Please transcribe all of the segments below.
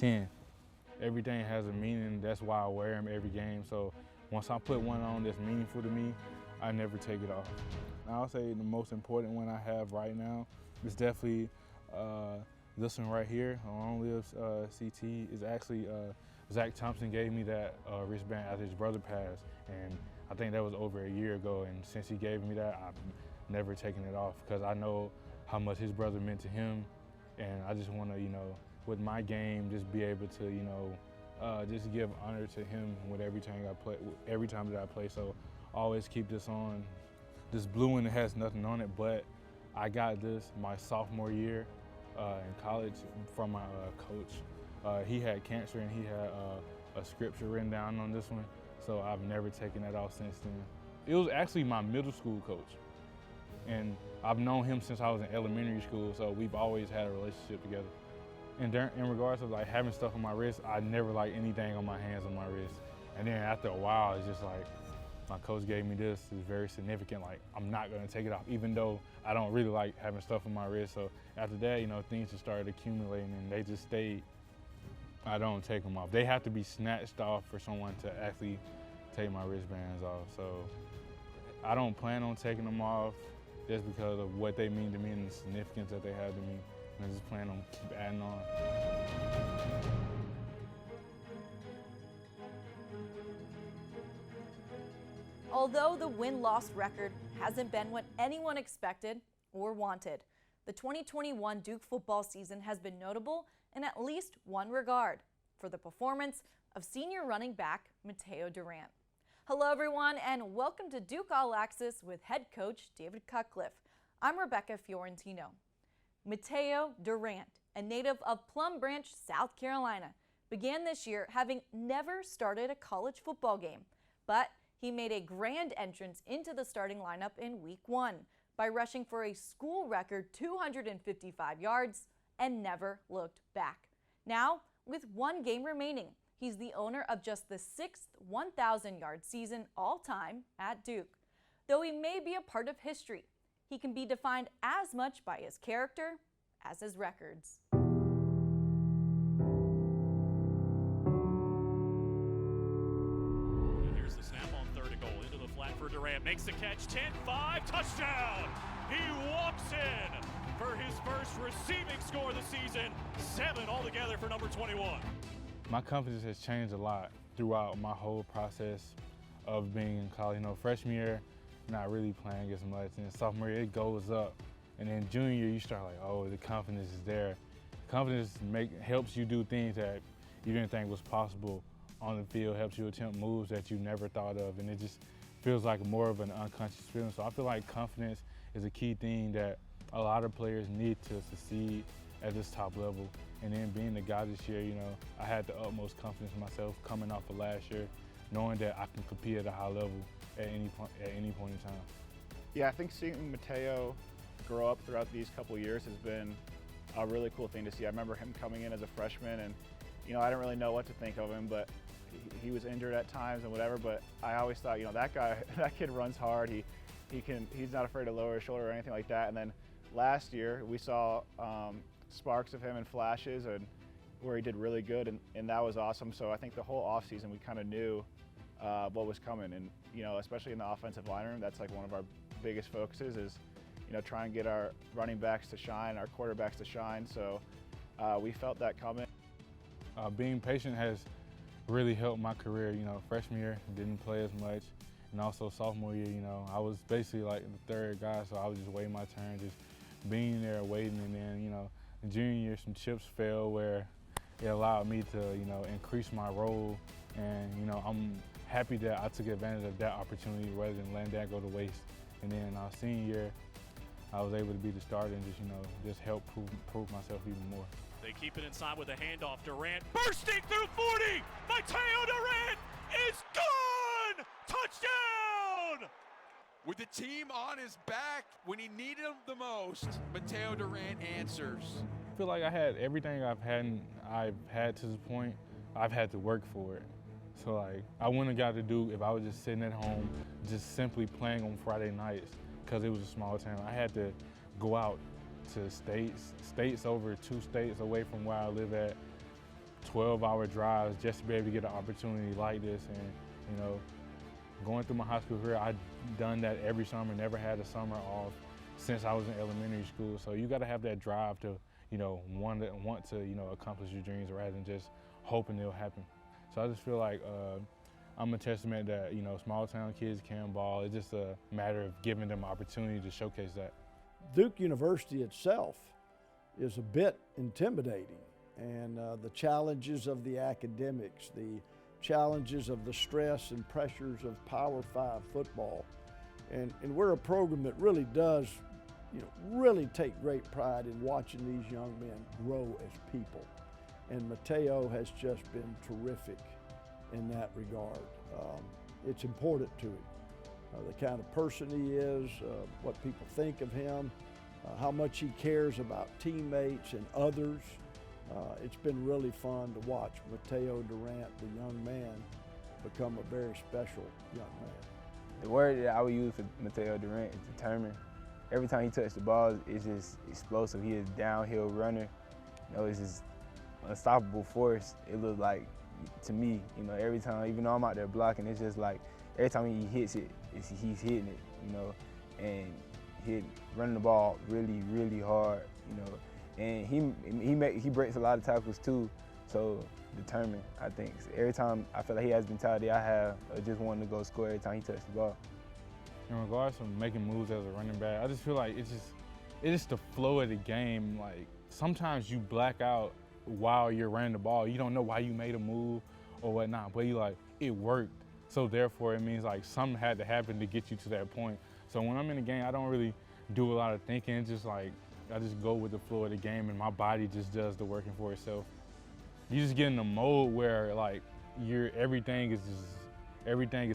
10. Everything has a meaning. That's why I wear them every game. So once I put one on that's meaningful to me, I never take it off. I'll say the most important one I have right now is definitely this one right here, Long Live CT. Is actually Zach Thompson gave me that wristband after his brother passed, and I think that was over a year ago. And since he gave me that, I've never taken it off because I know how much his brother meant to him, and I just want to, you know, with my game, just be able to, you know, just give honor to him with every time that I play. So always keep this on. This blue one, it has nothing on it, but I got this my sophomore year in college from my coach. He had cancer and he had a scripture written down on this one, so I've never taken that off since then. It was actually my middle school coach, and I've known him since I was in elementary school, so we've always had a relationship together. And in regards to like having stuff on my wrist, I never like anything on my hands on my wrist. And then after a while, it's just like, my coach gave me this, it's very significant, like I'm not gonna take it off, even though I don't really like having stuff on my wrist. So after that, you know, things just started accumulating and they just stayed. I don't take them off. They have to be snatched off for someone to actually take my wristbands off. So I don't plan on taking them off just because of what they mean to me and the significance that they have to me. And I just plan on keep adding on. Although the win-loss record hasn't been what anyone expected or wanted, the 2021 Duke football season has been notable in at least one regard, for the performance of senior running back Mateo Durant. Hello everyone, and welcome to Duke All Access with head coach David Cutcliffe. I'm Rebecca Fiorentino. Mateo Durant, a native of Plum Branch, South Carolina, began this year having never started a college football game, but he made a grand entrance into the starting lineup in week 1 by rushing for a school record 255 yards and never looked back. Now, with one game remaining, he's the owner of just the 6th 1,000-yard season all-time at Duke. Though he may be a part of history, he can be defined as much by his character as his records. For Durant, makes the catch, 10-5, touchdown! He walks in for his first receiving score of the season, 7 altogether for number 21. My confidence has changed a lot throughout my whole process of being in college. You know, freshman year, not really playing as much, and sophomore year, it goes up. And then junior year, you start like, oh, the confidence is there. Confidence helps you do things that you didn't think was possible on the field, helps you attempt moves that you never thought of, and it just feels like more of an unconscious feeling. So I feel like confidence is a key thing that a lot of players need to succeed at this top level. And then being the guy this year, you know, I had the utmost confidence in myself coming off of last year, knowing that I can compete at a high level at any point in time. Yeah, I think seeing Mateo grow up throughout these couple years has been a really cool thing to see. I remember him coming in as a freshman and, you know, I didn't really know what to think of him, but he was injured at times and whatever, but I always thought, you know, that kid runs hard. He's not afraid to lower his shoulder or anything like that. And then last year we saw sparks of him and flashes and where he did really good, and that was awesome. So I think the whole offseason we kind of knew what was coming, and you know, especially in the offensive line room, that's like one of our biggest focuses is, you know, try and get our running backs to shine, our quarterbacks to shine. So we felt that coming. Being patient has really helped my career. You know, freshman year, didn't play as much, and also sophomore year, you know, I was basically like the third guy, so I was just waiting my turn, just being there, waiting, and then, you know, the junior year, some chips fell where it allowed me to, you know, increase my role, and, you know, I'm happy that I took advantage of that opportunity rather than letting that go to waste. And then our senior year, I was able to be the starter and just, you know, just help prove myself even more. They keep it inside with a handoff. Durant bursting through 40. Mateo Durant is gone! Touchdown! With the team on his back when he needed him the most, Mateo Durant answers. I feel like I had everything I've had to this point. I've had to work for it. So like, I wouldn't have got to do if I was just sitting at home, just simply playing on Friday nights because it was a small town. I had to go out to states over 2 states away from where I live at, 12-hour drives just to be able to get an opportunity like this. And, you know, going through my high school career, I've done that every summer, never had a summer off since I was in elementary school. So you got to have that drive to, you know, want to, you know, accomplish your dreams rather than just hoping it'll happen. So I just feel like I'm a testament that, you know, small town kids can ball. It's just a matter of giving them opportunity to showcase that. Duke University itself is a bit intimidating, and the challenges of the academics, the challenges of the stress and pressures of Power 5 football. And we're a program that really does, you know, really take great pride in watching these young men grow as people. And Mateo has just been terrific in that regard. It's important to him, the kind of person he is, what people think of him, how much he cares about teammates and others. It's been really fun to watch Mateo Durant, the young man, become a very special young man. The word that I would use for Mateo Durant is determined. Every time he touches the ball, it's just explosive. He is a downhill runner. You know, it's just unstoppable force. It looks like, to me, you know, every time, even though I'm out there blocking, it's just like every time he hits it, he's hitting it, you know, and running the ball really, really hard, you know. And he breaks a lot of tackles too, so determined, I think. So every time I feel like he has mentality I have, just wanting to go score every time he touches the ball. In regards to making moves as a running back, I just feel like it's just the flow of the game. Like, sometimes you black out while you're running the ball. You don't know why you made a move or whatnot, but you like, it worked. So therefore it means like something had to happen to get you to that point. So when I'm in the game, I don't really do a lot of thinking. It's just like, I just go with the flow of the game and my body just does the working for itself. You just get in the mode where like everything is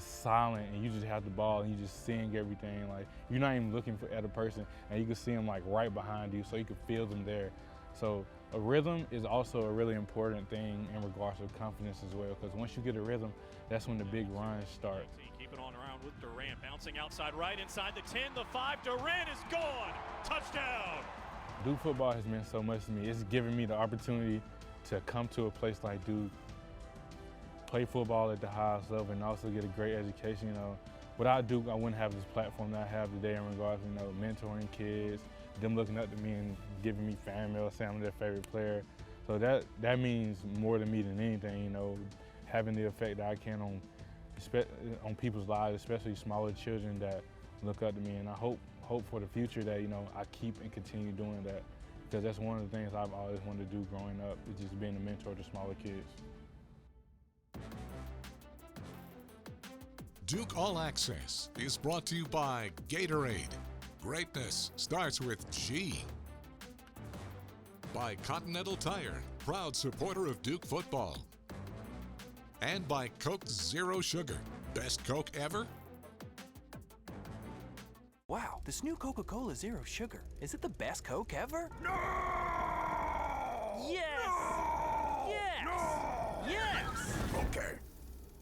silent and you just have the ball and you just seeing everything. Like, you're not even looking at a person and you can see them like right behind you, so you can feel them there. So a rhythm is also a really important thing in regards to confidence as well, because once you get a rhythm, that's when the big runs start. Keep it on around with Durant, bouncing outside right, inside the 10, the 5, Durant is gone! Touchdown! Duke football has meant so much to me. It's given me the opportunity to come to a place like Duke, play football at the highest level, and also get a great education. You know, without Duke, I wouldn't have this platform that I have today in regards to, you know, mentoring kids, them looking up to me and giving me fan mail saying I'm their favorite player. So that means more to me than anything, you know, having the effect that I can on people's lives, especially smaller children that look up to me. And I hope for the future that, you know, I keep and continue doing that, because that's one of the things I've always wanted to do growing up, is just being a mentor to smaller kids. Duke All Access is brought to you by Gatorade. Greatness starts with G. By Continental Tire, proud supporter of Duke football. And by Coke Zero Sugar. Best Coke ever? Wow, this new Coca-Cola Zero Sugar. Is it the best Coke ever? No! Yes! No! Yes! No! Yes! Okay,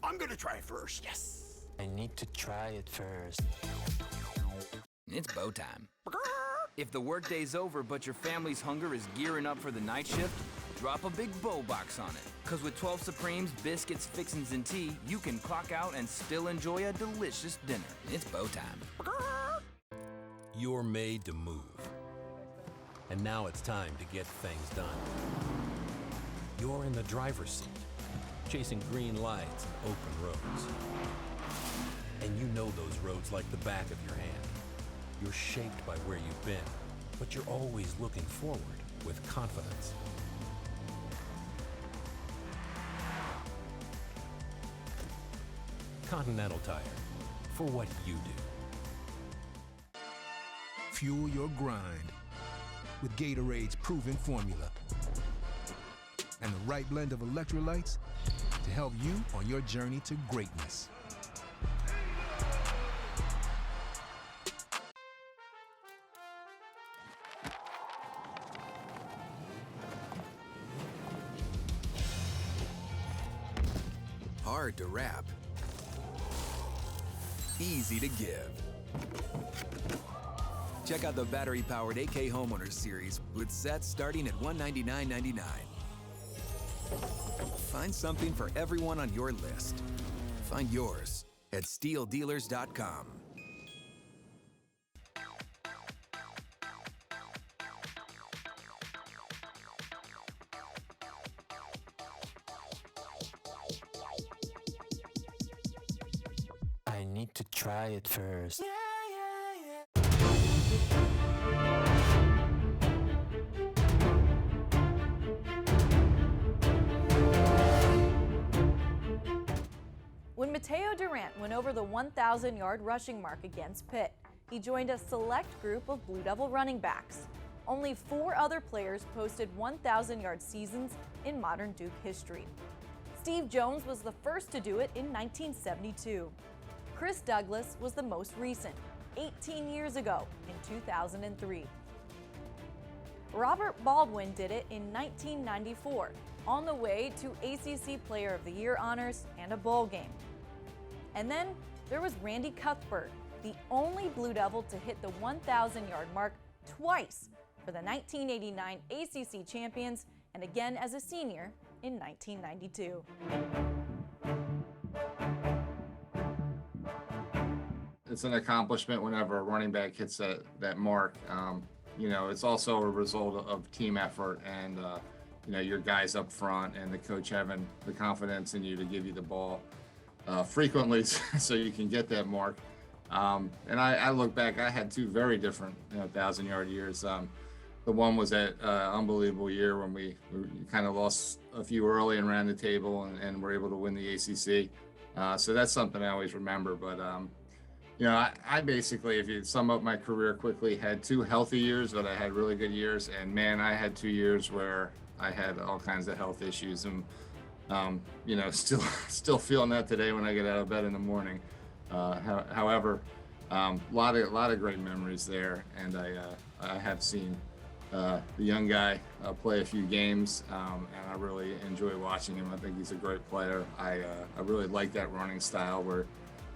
I'm gonna try first. Yes! I need to try it first. It's bow time. If the workday's over but your family's hunger is gearing up for the night shift, drop a big bow box on it. Cause with 12 Supremes, biscuits, fixins, and tea, you can clock out and still enjoy a delicious dinner. It's bow time. You're made to move. And now it's time to get things done. You're in the driver's seat, chasing green lights and open roads. And you know those roads like the back of your hand. You're shaped by where you've been, but you're always looking forward with confidence. Continental Tire, for what you do. Fuel your grind with Gatorade's proven formula and the right blend of electrolytes to help you on your journey to greatness. Hard to wrap. Easy to give. Check out the battery-powered AK Homeowners series with sets starting at $199.99. find something for everyone on your list. Find yours at SteelDealers.com. I need to try it first. When Mateo Durant went over the 1,000-yard rushing mark against Pitt, he joined a select group of Blue Devil running backs. Only 4 other players posted 1,000-yard seasons in modern Duke history. Steve Jones was the first to do it in 1972. Chris Douglas was the most recent, 18 years ago in 2003. Robert Baldwin did it in 1994, on the way to ACC Player of the Year honors and a bowl game. And then there was Randy Cuthbert, the only Blue Devil to hit the 1,000-yard mark twice for the 1989 ACC champions and again as a senior in 1992. It's an accomplishment whenever a running back hits that mark. You know, it's also a result of team effort and, you know, your guys up front and the coach having the confidence in you to give you the ball frequently so you can get that mark. And I look back, I had 2 very different 1,000-yard years. The one was that unbelievable year when we kind of lost a few early and ran the table and were able to win the ACC. So that's something I always remember. But, you know, I basically, if you sum up my career quickly, had 2 healthy years, but I had really good years. And, man, I had 2 years where I had all kinds of health issues. And, you know, still feeling that today when I get out of bed in the morning. However, a lot of great memories there. And I have seen the young guy play a few games, and I really enjoy watching him. I think he's a great player. I really like that running style where,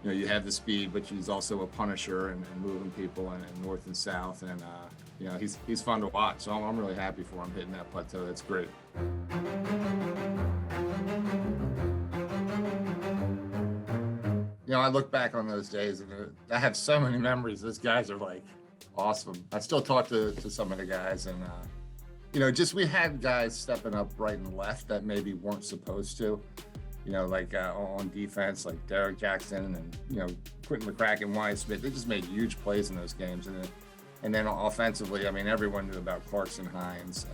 you know, you have the speed, but he's also a punisher and moving people and north and south. And, you know, he's fun to watch. So I'm really happy for him hitting that plateau. That's great. You know, I look back on those days and I have so many memories. Those guys are like awesome. I still talk to some of the guys and, you know, just we had guys stepping up right and left that maybe weren't supposed to. You know, like on defense, like Derek Jackson and, you know, Quentin McCracken, Wyatt Smith, they just made huge plays in those games. And then offensively, I mean, everyone knew about Clarkson Hines,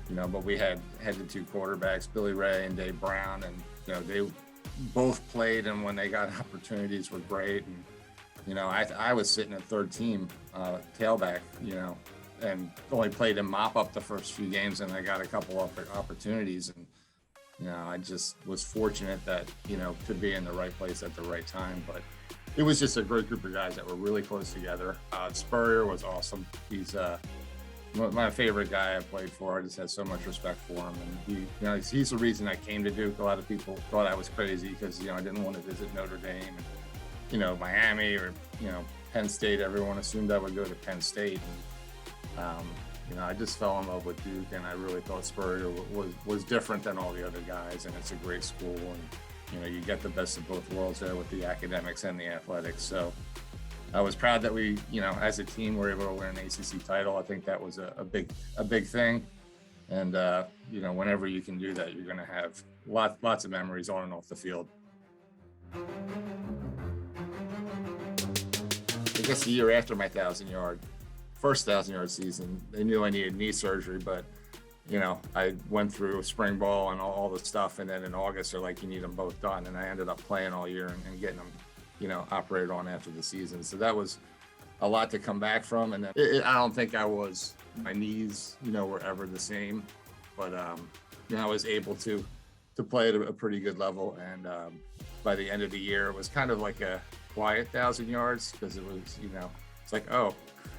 you know, but we had the 2 quarterbacks, Billy Ray and Dave Brown, and, you know, they both played, and when they got opportunities were great. And, you know, I was sitting at 3rd team tailback, you know, and only played in mop up the first few games, and I got a couple of opportunities. And, you know, I just was fortunate that, you know, to be in the right place at the right time. But it was just a great group of guys that were really close together. Spurrier was awesome. He's my favorite guy I played for. I just had so much respect for him. And he, you know, he's the reason I came to Duke. A lot of people thought I was crazy because, you know, I didn't want to visit Notre Dame and, you know, Miami or, you know, Penn State. Everyone assumed I would go to Penn State. And, you know, I just fell in love with Duke, and I really thought Spurrier was different than all the other guys, and it's a great school, and, you know, you get the best of both worlds there with the academics and the athletics. So I was proud that we, you know, as a team were able to win an ACC title. I think that was a big thing, and, you know, whenever you can do that, you're going to have lots of memories on and off the field. I guess the year after my first 1,000-yard season, they knew I needed knee surgery, but, you know, I went through spring ball and all the stuff, and then in August they're like, you need them both done, and I ended up playing all year and getting them, you know, operated on after the season. So that was a lot to come back from, and then I don't think my knees, you know, were ever the same, but you know, I was able to play at a pretty good level, and by the end of the year, it was kind of like a quiet 1,000 yards because it was, you know, it's like, oh,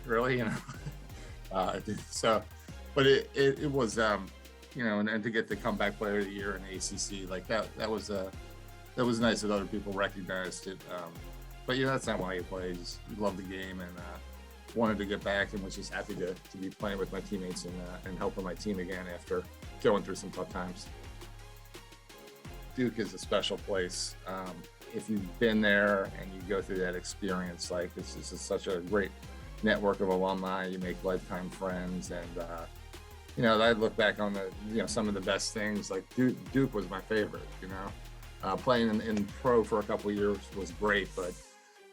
really, you know. So, but it was, you know, and to get the comeback player of the year in the ACC, like that was nice that other people recognized it. But you know, that's not why you play. You love the game and wanted to get back, and was just happy to be playing with my teammates and helping my team again after going through some tough times. Duke is a special place. If you've been there and you go through that experience, like this is such a great network of alumni. You make lifetime friends, and you know, I look back on the, you know, some of the best things. Like Duke was my favorite. You know, playing in pro for a couple of years was great, but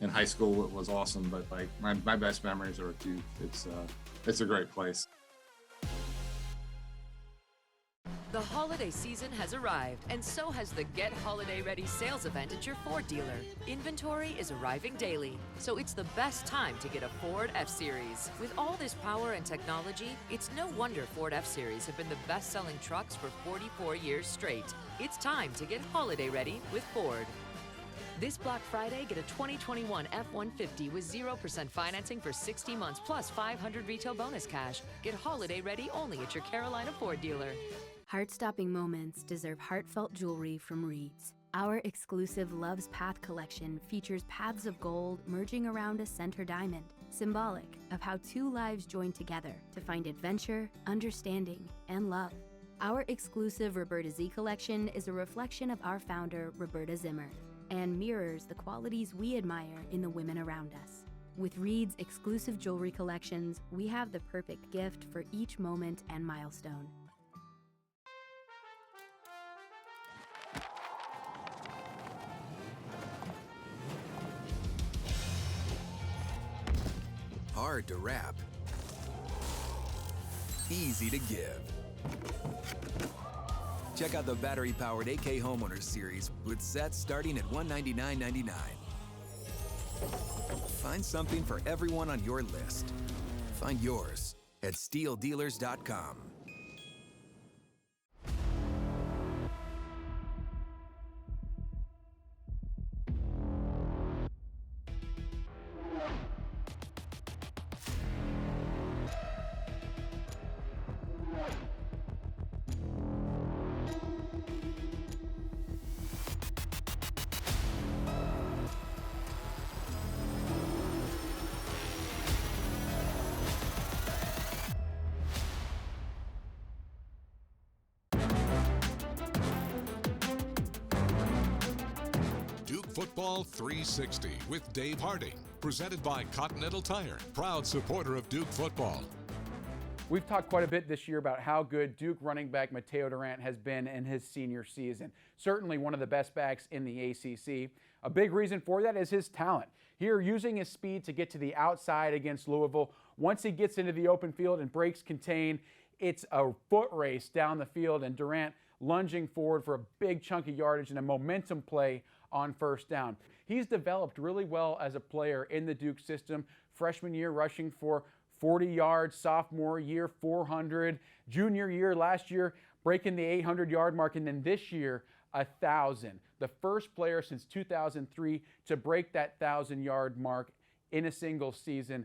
in high school it was awesome. But like my best memories are at Duke. It's a great place. The holiday season has arrived, and so has the Get Holiday Ready sales event at your Ford dealer. Inventory is arriving daily, so it's the best time to get a Ford F-Series. With all this power and technology, it's no wonder Ford F-Series have been the best-selling trucks for 44 years straight. It's time to get holiday ready with Ford. This Black Friday, get a 2021 F-150 with 0% financing for 60 months plus $500 retail bonus cash. Get holiday ready only at your Carolina Ford dealer. Heart-stopping moments deserve heartfelt jewelry from Reed's. Our exclusive Love's Path collection features paths of gold merging around a center diamond, symbolic of how two lives join together to find adventure, understanding, and love. Our exclusive Roberta Z collection is a reflection of our founder, Roberta Zimmer, and mirrors the qualities we admire in the women around us. With Reed's exclusive jewelry collections, we have the perfect gift for each moment and milestone. Hard to wrap, easy to give. Check out the battery-powered AK Homeowners series with sets starting at $199.99. Find something for everyone on your list. Find yours at SteelDealers.com. Football 360 with Dave Harding, presented by Continental Tire, proud supporter of Duke football. We've talked quite a bit this year about how good Duke running back Mateo Durant has been in his senior season. Certainly one of the best backs in the ACC. A big reason for that is his talent. Here, using his speed to get to the outside against Louisville. Once he gets into the open field and breaks contain, it's a foot race down the field, and Durant lunging forward for a big chunk of yardage and a momentum play on first down. He's developed really well as a player in the Duke system. Freshman year rushing for 40 yards, sophomore year 400, junior year last year breaking the 800-yard mark, and then this year 1,000. The first player since 2003 to break that 1,000-yard mark in a single season.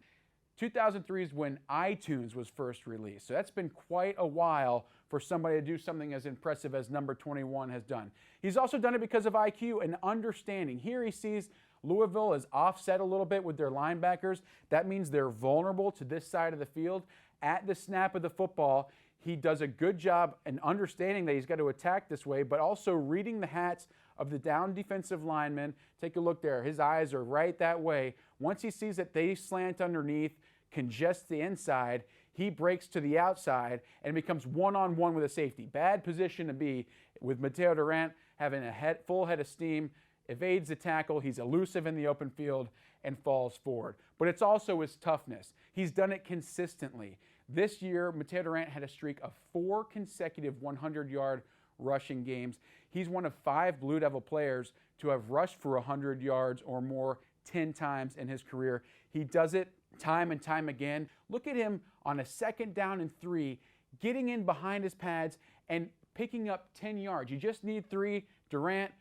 2003 is when iTunes was first released, so that's been quite a while for somebody to do something as impressive as number 21 has done. He's also done it because of IQ and understanding. Here he sees Louisville is offset a little bit with their linebackers. That means they're vulnerable to this side of the field. At the snap of the football, he does a good job in understanding that he's got to attack this way, but also reading the hats of the down defensive linemen. Take a look there. His eyes are right that way. Once he sees that they slant underneath, congest the inside, he breaks to the outside and becomes one-on-one with a safety. Bad position to be with Mateo Durant having a full head of steam, evades the tackle, he's elusive in the open field, and falls forward. But it's also his toughness. He's done it consistently. This year, Mateo Durant had a streak of 4 consecutive 100-yard rushing games. He's one of 5 Blue Devil players to have rushed for 100 yards or more 10 times in his career. He does it time and time again. Look at him on a 2nd down and 3, getting in behind his pads and picking up 10 yards. You just need 3. Durant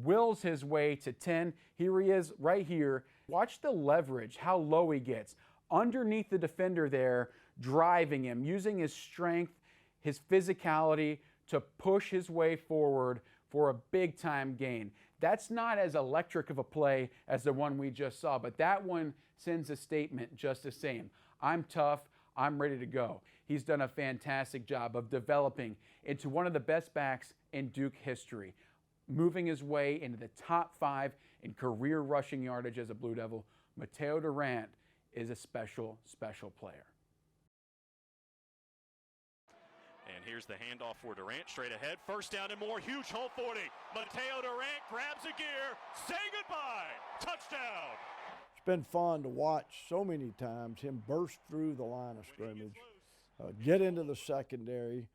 wills his way to 10. Here he is right here. Watch the leverage, how low he gets. Underneath the defender there, driving him, using his strength, his physicality to push his way forward for a big-time gain. That's not as electric of a play as the one we just saw, but that one sends a statement just the same. I'm tough, I'm ready to go. He's done a fantastic job of developing into one of the best backs in Duke history. moving his way into the top 5 in career rushing yardage as a Blue Devil. Mateo Durant is a special, special player. And here's the handoff for Durant, straight ahead, first down and more, huge hole 40. Mateo Durant grabs a gear, say goodbye, touchdown. It's been fun to watch so many times him burst through the line of scrimmage, get into the secondary,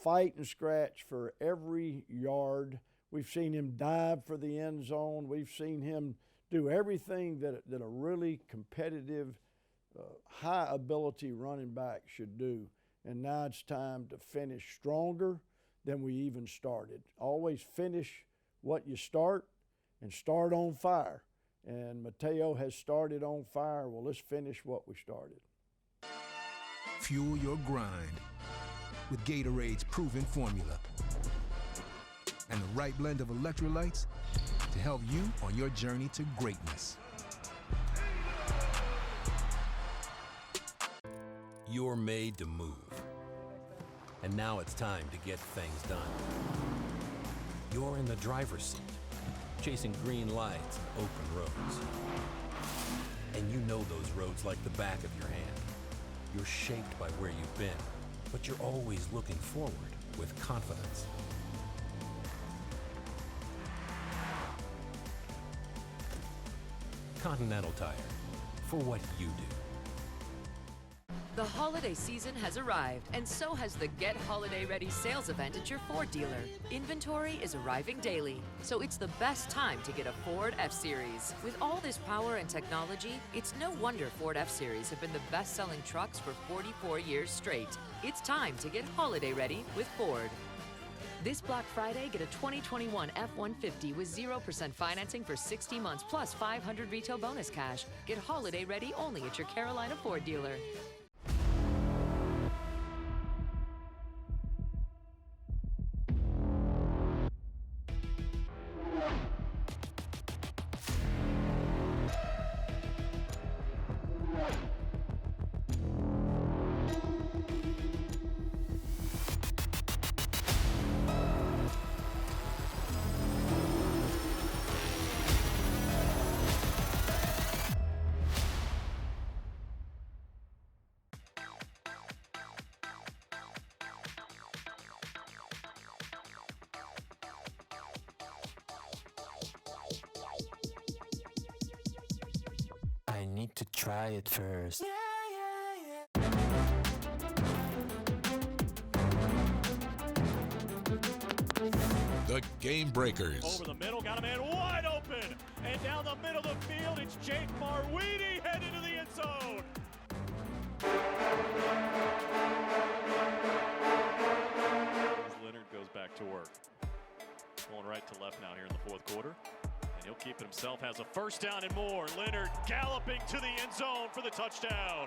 fight and scratch for every yard. We've seen him dive for the end zone. We've seen him do everything that a really competitive, high ability running back should do. And now it's time to finish stronger than we even started. Always finish what you start and start on fire. And Mateo has started on fire. Well, let's finish what we started. Fuel your grind with Gatorade's proven formula and the right blend of electrolytes to help you on your journey to greatness. You're made to move. And now it's time to get things done. You're in the driver's seat, chasing green lights and open roads. And you know those roads like the back of your hand. You're shaped by where you've been, but you're always looking forward with confidence. Continental Tire, for what you do. The holiday season has arrived, and so has the Get Holiday Ready sales event at your Ford dealer. Inventory is arriving daily, so it's the best time to get a Ford F-Series. With all this power and technology, it's no wonder Ford F-Series have been the best-selling trucks for 44 years straight. It's time to get holiday ready with Ford. This Black Friday, get a 2021 F-150 with 0% financing for 60 months plus $500 retail bonus cash. Get holiday ready only at your Carolina Ford dealer. I need to try it first. The Game Breakers. Over the middle, got a man wide open. And down the middle of the field, it's Jake Marweedy headed to the end zone. Leonard goes back to work. Going right to left now here in the fourth quarter. And he'll keep it himself, has a first down and more. Leonard galloping to the end zone for the touchdown.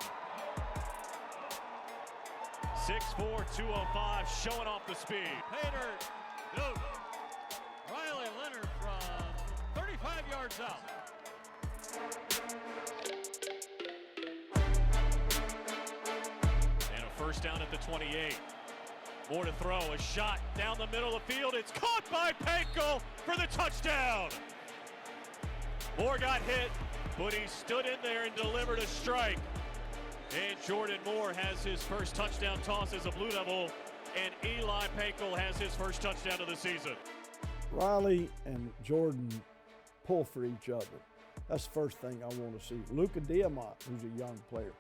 6'4", 205, showing off the speed. Pater, good. Riley Leonard from 35 yards out. And a first down at the 28. More to throw, a shot down the middle of the field. It's caught by Panko for the touchdown. Moore got hit, but he stood in there and delivered a strike. And Jordan Moore has his first touchdown toss as a Blue Devil, and Eli Pankel has his first touchdown of the season. Riley and Jordan pull for each other. That's the first thing I want to see. Luka Diamont, who's a young player,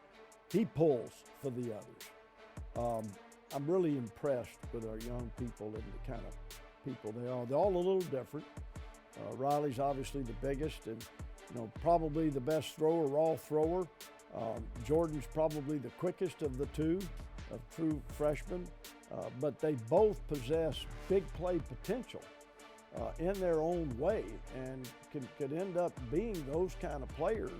he pulls for the others. I'm really impressed with our young people and the kind of people they are. They're all a little different. Riley's obviously the biggest and probably the best thrower, raw thrower. Jordan's probably the quickest of the two, of true freshmen, but they both possess big play potential in their own way and could end up being those kind of players.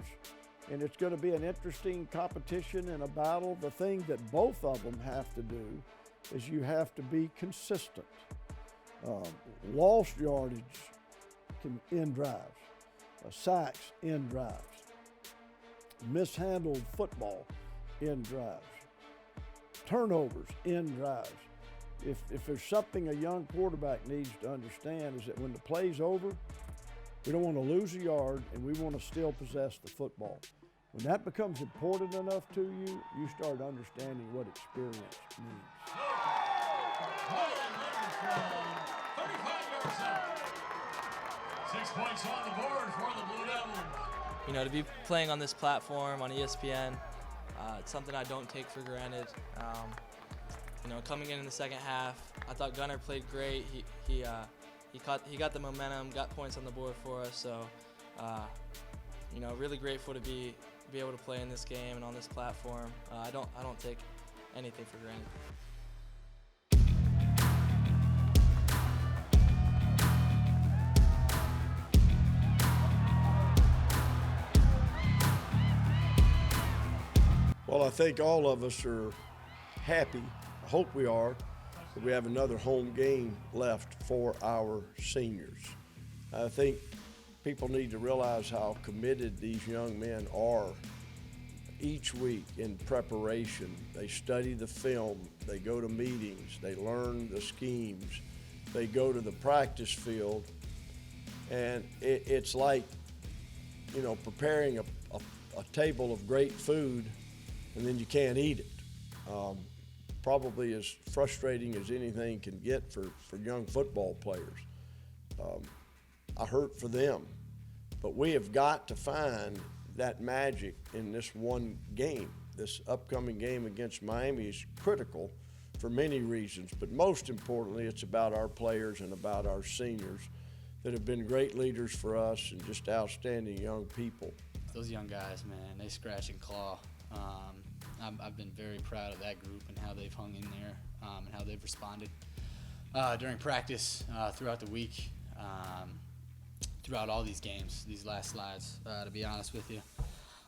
And it's going to be an interesting competition and a battle. The thing that both of them have to do is you have to be consistent. Lost yardage can end drives, sacks end drives, mishandled football end drives, turnovers end drives. If there's something a young quarterback needs to understand is that when the play's over, we don't want to lose a yard and we want to still possess the football. When that becomes important enough to you, you start understanding what experience means. 6 points on the board for the Blue Devils. You know, to be playing on this platform on ESPN, it's something I don't take for granted. You know, coming in the second half, I thought Gunnar played great. He got the momentum, got points on the board for us. So, you know, really grateful to be able to play in this game and on this platform. I don't take anything for granted. Well, I think all of us are happy, I hope we are, that we have another home game left for our seniors. I think people need to realize how committed these young men are each week in preparation. They study the film, they go to meetings, they learn the schemes, they go to the practice field, and it's like, you know, preparing a table of great food and then you can't eat it. Probably as frustrating as anything can get for young football players. I hurt for them, but we have got to find that magic in this one game. This upcoming game against Miami is critical for many reasons, but most importantly, it's about our players and about our seniors that have been great leaders for us and just outstanding young people. Those young guys, man, they scratch and claw. I've been very proud of that group and how they've hung in there and how they've responded during practice, throughout the week, throughout all these games, these last slides, to be honest with you.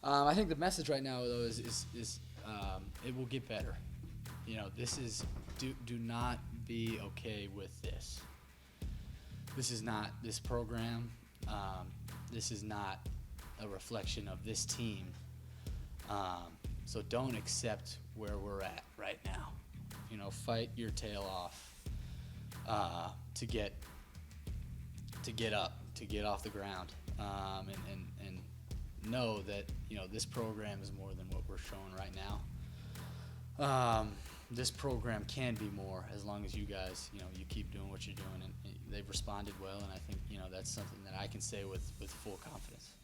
I think the message right now, though, is it will get better. You know, this is, do not be okay with this. This is not this program. This is not a reflection of this team. So don't accept where we're at right now. You know, fight your tail off to get up, to get off the ground, and know that, you know, this program is more than what we're showing right now. This program can be more as long as you guys, you know, you keep doing what you're doing, and they've responded well, and I think, you know, that's something that I can say with full confidence.